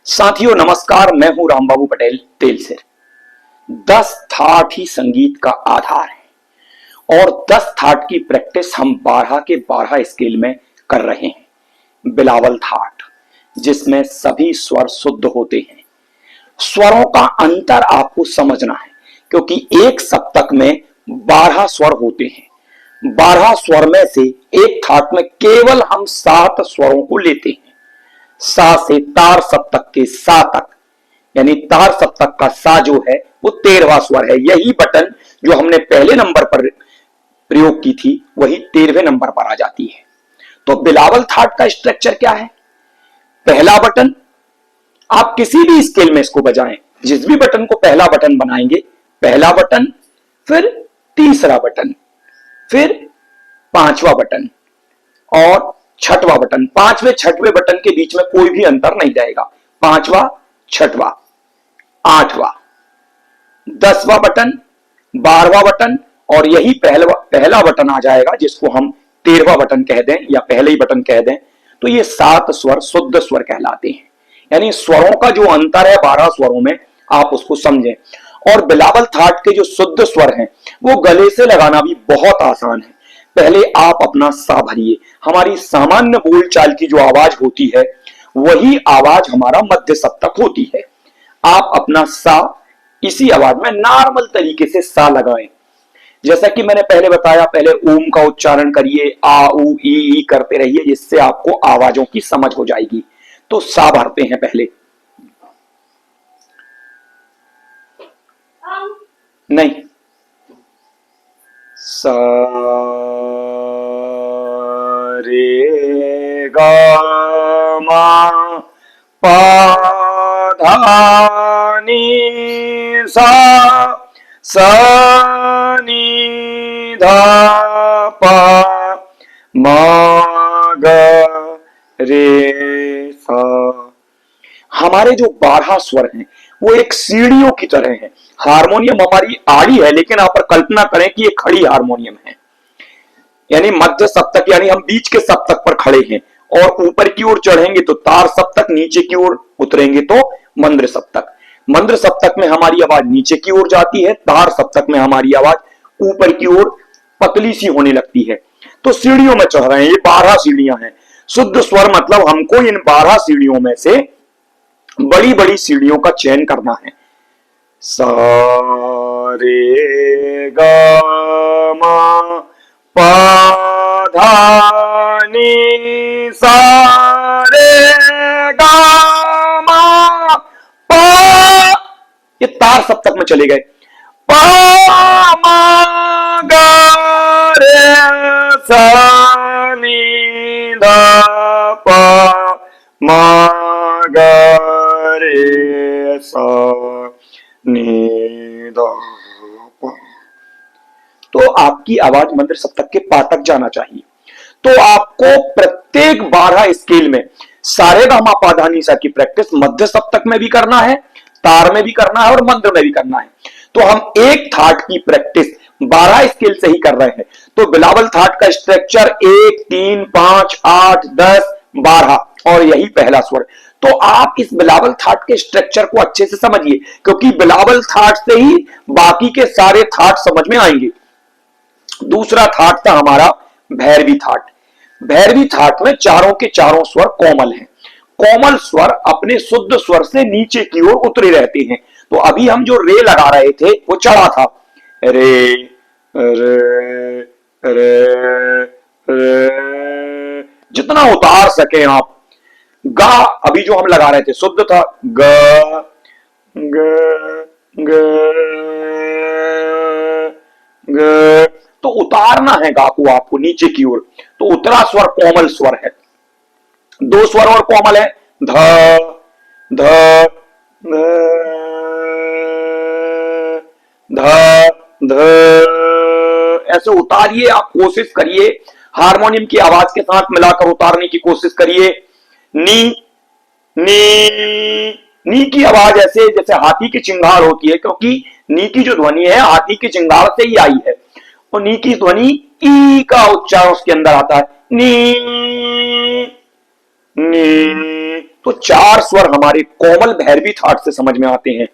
साथियों नमस्कार, मैं हूं रामबाबू पटेल तेलसिर। 10 थाट ही संगीत का आधार है और 10 थाट की प्रैक्टिस हम 12 के 12 स्केल में कर रहे हैं। बिलावल थाट जिसमें सभी स्वर शुद्ध होते हैं। स्वरों का अंतर आपको समझना है क्योंकि एक सप्तक में 12 स्वर होते हैं। 12 स्वर में से एक थाट में केवल हम 7 स्वरों को लेते हैं। सा से तार सप्तक के सा तक, यानी तार सप्तक का सा जो है वो 13वां स्वर है। यही बटन जो हमने पहले नंबर पर प्रयोग की थी वही 13वें नंबर पर आ जाती है। तो बिलावल थाट का स्ट्रक्चर क्या है? पहला बटन, आप किसी भी स्केल में इसको बजाएं, जिस भी बटन को पहला बटन बनाएंगे, पहला बटन, फिर तीसरा बटन, फिर पांचवा बटन और छठवां बटन। पांचवें छठवें बटन के बीच में कोई भी अंतर नहीं रहेगा। पांचवा, छठवां, आठवां, 10वां बटन, 12वां बटन और यही पहला बटन आ जाएगा जिसको हम 13वां बटन कह दें या पहले ही बटन कह दें। तो ये 7 स्वर शुद्ध स्वर कहलाते हैं। यानी स्वरों का जो अंतर है 12 स्वरों में, आप उसको समझें। और बिलावल थाट के जो शुद्ध स्वर हैं वो गले से लगाना भी बहुत आसान है। पहले आप अपना सा भरिए। हमारी सामान्य बोलचाल की जो आवाज होती है वही आवाज हमारा मध्य सप्तक होती है। आप अपना सा इसी आवाज में नॉर्मल तरीके से सा लगाएं। जैसा कि मैंने पहले बताया, पहले ओम का उच्चारण करिए, आ उ ई करते रहिए, जिससे आपको आवाजों की समझ हो जाएगी। तो सा भरते हैं पहले। नहीं, सा रे गा मा पा धा नी सा नी धा पा मा गा रे सा। हमारे जो 12 स्वर हैं वो एक सीढ़ियों की तरह हैं। हारमोनियम हमारी आड़ी है, लेकिन आप कल्पना करें कि ये खड़ी हारमोनियम है। यानी मध्य सप्तक, यानी हम बीच के सप्तक पर खड़े हैं और ऊपर की ओर चढ़ेंगे तो तार सप्तक, नीचे की ओर उतरेंगे तो मंद्र सप्तक। मंद्र सप्तक में हमारी आवाज नीचे की ओर जाती है, तार सप्तक में हमारी आवाज ऊपर की ओर पतली सी होने लगती है। तो सीढ़ियों में चढ़ रहे हैं। ये 12 सीढ़ियां हैं। शुद्ध स्वर मतलब हमको इन 12 सीढ़ियों में से बड़ी बड़ी सीढ़ियों का चयन करना है। सा रे गा मा पा धा नी सा रे गा मा पा, ये तार सप्तक में चले गए। पा मा गा रे सा नी धा पा मा गा रे सा नी धा पा। तो आपकी आवाज मंद्र सप्तक के पा तक जाना चाहिए। तो आपको प्रत्येक 12 स्केल में सारे गा मा पा धा नी सा की प्रैक्टिस मध्य सप्तक में भी करना है, तार में भी करना है और मंद्र में भी करना है। तो हम एक थाट की प्रैक्टिस 12 स्केल से ही कर रहे हैं। तो बिलावल थाट का स्ट्रक्चर 1, 3, 5, 8, 10, 12 और यही पहला स्वर। तो आप इस बिलावल थाट के स्ट्रक्चर को अच्छे से समझिए, क्योंकि बिलावल थाट से ही बाकी के सारे थाट समझ में आएंगे। दूसरा थाट था हमारा भैरवी थाट। भैरवी थाट में चारों के चारों स्वर कोमल हैं। कोमल स्वर अपने शुद्ध स्वर से नीचे की ओर उतरे रहते हैं। तो अभी हम जो रे लगा रहे थे वो चढ़ा था, रे रे रे रे, जितना उतार सके आप। गा अभी जो हम लगा रहे थे शुद्ध था, ग ग ग ग, तो उतारना है गा को आपको नीचे की ओर। तो उतरा स्वर कोमल स्वर है। 2 स्वर और कोमल है, ध ध ध ध, ऐसे उतारिए। आप कोशिश करिए, हारमोनियम की आवाज के साथ मिलाकर उतारने की कोशिश करिए। नी नी, नी की आवाज ऐसे जैसे हाथी की चिंगार होती है, क्योंकि नी की जो ध्वनि है हाथी की चिंगार से ही आई है। और नी की ध्वनि ई का उच्चारण उसके अंदर आता है। नी नी तो चार स्वर हमारे कोमल भैरवी थाट से समझ में आते हैं।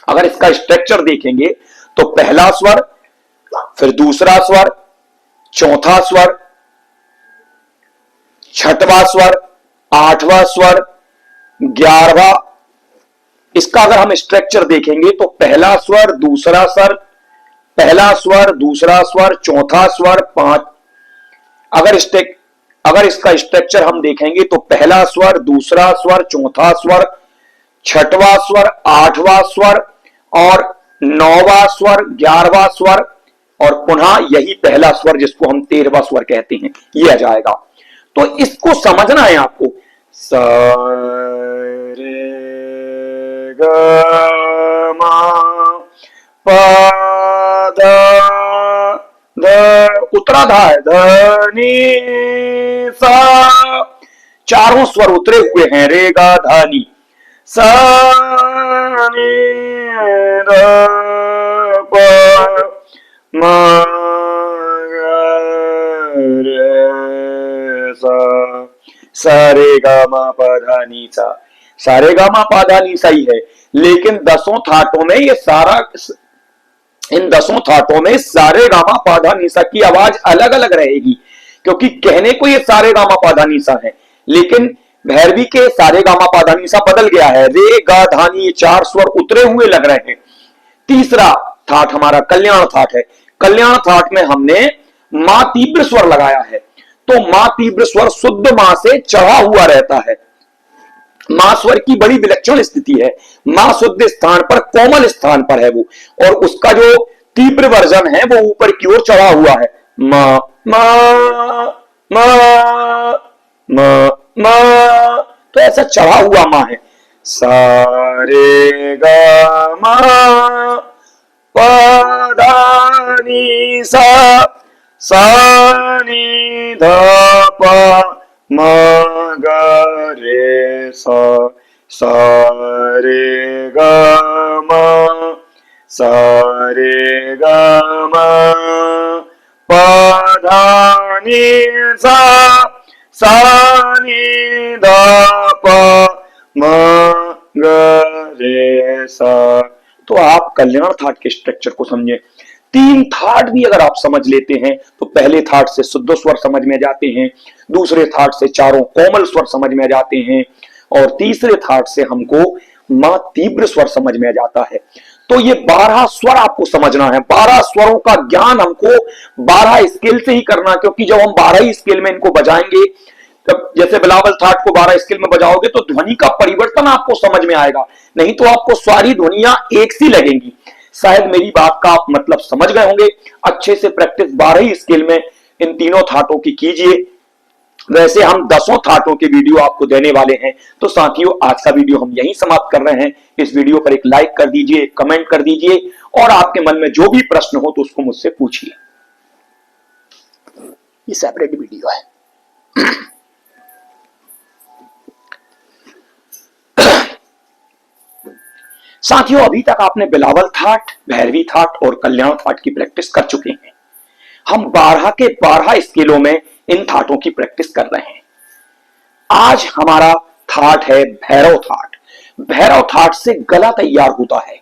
अगर इसका स्ट्रक्चर देखेंगे तो पहला स्वर, फिर दूसरा स्वर, चौथा स्वर, छठवां स्वर, आठवां स्वर, 11वां। इसका अगर हम स्ट्रक्चर देखेंगे तो पहला स्वर, दूसरा स्वर, पहला स्वर, दूसरा स्वर, चौथा स्वर, पांच। अगर इसका स्ट्रक्चर हम देखेंगे तो पहला स्वर, दूसरा स्वर, चौथा स्वर, छठवां स्वर, आठवां स्वर और 9वां स्वर, 11वां स्वर और पुनः यही पहला स्वर जिसको हम 13वां स्वर कहते हैं, यह आ जाएगा। तो इसको समझना है आपको। सा रे ग मा पा ध, उतरा धा है, ध नी सा, चारों स्वर उतरे हुए हैं, रे गा धा नी, सा नी ध प म ग रे सा रे गा मा पा धा नी सा। सारे गा मा पा धा नी सा ही है, लेकिन दसों थाटों में ये सारा, इन दसों थाटों में सारे गामा पाधा निसा की आवाज अलग अलग रहेगी, क्योंकि कहने को ये सारे गामा पाधा निसा है, लेकिन भैरवी के सारे गामा पाधा निसा बदल गया है। रे गा धानी, ये चार स्वर उतरे हुए लग रहे हैं। तीसरा थाट हमारा कल्याण थाट है। कल्याण थाट में हमने मां तीव्र स्वर लगाया है, तो मां तीव्र स्वर शुद्ध मां से चढ़ा हुआ रहता है। मां स्वर की बड़ी विलक्षण स्थिति है, मां शुद्ध स्थान पर, कोमल स्थान पर है वो, और उसका जो तीव्र वर्जन है वो ऊपर की ओर चढ़ा हुआ है। मां मां मां मां मां, तो ऐसा चढ़ा हुआ मां है। सा रे गा मा पा धा नी सा, सा नी ध प म ग रे सा, सा रे ग म, सा रे ग म पा धा नी सा, सा नी ध प म ग रे सा। तो आप कल्याण थाट के स्ट्रक्चर को समझें। तीन थाट भी अगर आप समझ लेते हैं तो पहले थाट से शुद्ध स्वर समझ में जाते हैं, दूसरे थाट से चारों कोमल स्वर समझ में जाते हैं और तीसरे थाट से हमको मां तीव्र स्वर समझ में जाता है। तो ये 12 स्वर आपको समझना है। 12 स्वरों का ज्ञान हमको 12 स्केल से ही करना, क्योंकि जब हम 12 ही स्केल में इनको बजाएंगे, तब जैसे बिलावल थाट को 12 स्केल में बजाओगे तो ध्वनि का परिवर्तन आपको समझ में आएगा, नहीं तो आपको सारी ध्वनियां एक सी लगेंगी। शायद मेरी बात का आप मतलब समझ गए होंगे। अच्छे से प्रैक्टिस 12 ही स्केल में इन तीनों थाटों की कीजिए। वैसे हम 10 थाटों के वीडियो आपको देने वाले हैं। तो साथियों, आज का वीडियो हम यहीं समाप्त कर रहे हैं। इस वीडियो पर एक लाइक कर दीजिए, कमेंट कर दीजिए और आपके मन में जो भी प्रश्न हो तो उसको मुझसे पूछिए। ये सेपरेट वीडियो है। साथियों, अभी तक आपने बिलावल थाट, भैरवी थाट और कल्याण थाट की प्रैक्टिस कर चुके हैं। हम 12 के 12 स्केलों में इन थाटों की प्रैक्टिस कर रहे हैं। आज हमारा थाट है भैरव थाट। भैरव थाट से गला तैयार होता है।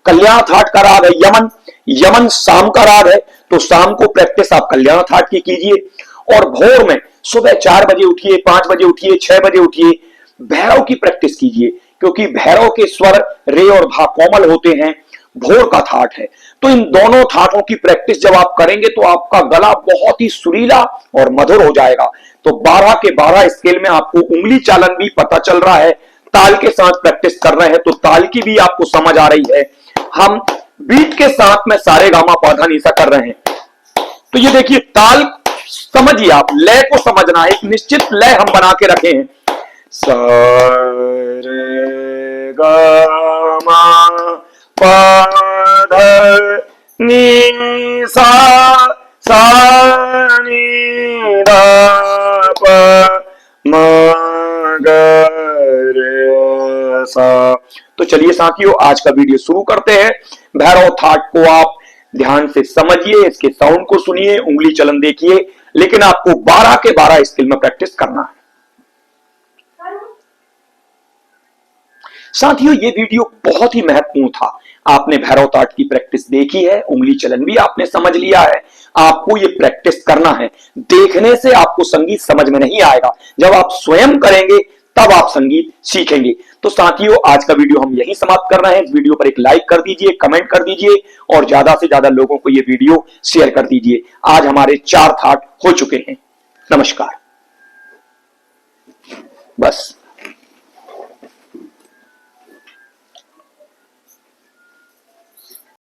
कल्याण थाट का राग है यमन। यमन शाम का राग है, तो शाम को प्रैक्टिस आप कल्याण थाट की कीजिए और भोर में सुबह 4 बजे उठिए, 5 बजे उठिए, 6 बजे उठिए, भैरव की प्रैक्टिस कीजिए, क्योंकि भैरव के स्वर रे और भा कोमल होते हैं। भोर का थाट है, तो इन दोनों थाटों की प्रैक्टिस जब आप करेंगे तो आपका गला बहुत ही सुरीला और मधुर हो जाएगा। तो 12 के 12 स्केल में आपको उंगली चालन भी पता चल रहा है। ताल के साथ प्रैक्टिस कर रहे हैं तो ताल की भी आपको समझ आ रही है। हम बीट के साथ में सारे गामा पाधा निसा कर रहे हैं। तो ये देखिए, ताल समझिए, आप लय को समझना है। एक निश्चित लय हम बना के रखे हैं। सा रे गा मा पा धा नी सा, सा नी धा प म ग रे सा। तो चलिए साथियों, आज का वीडियो शुरू करते हैं। भैरव थाट को आप ध्यान से समझिए, इसके साउंड को सुनिए, उंगली चलन देखिए, लेकिन आपको 12 के 12 स्केल में प्रैक्टिस करना है। साथियों, ये वीडियो बहुत ही महत्वपूर्ण था। आपने भैरव ताट की प्रैक्टिस देखी है, उंगली चलन भी आपने समझ लिया है। आपको ये प्रैक्टिस करना है। देखने से आपको संगीत समझ में नहीं आएगा, जब आप स्वयं करेंगे तब आप संगीत सीखेंगे। तो साथियों, आज का वीडियो हम यही समाप्त कर रहे हैं। इस वीडियो पर एक लाइक कर दीजिए, कमेंट कर दीजिए और ज्यादा से ज्यादा लोगों को ये वीडियो शेयर कर दीजिए। आज हमारे 4 थाट हो चुके हैं। नमस्कार। बस।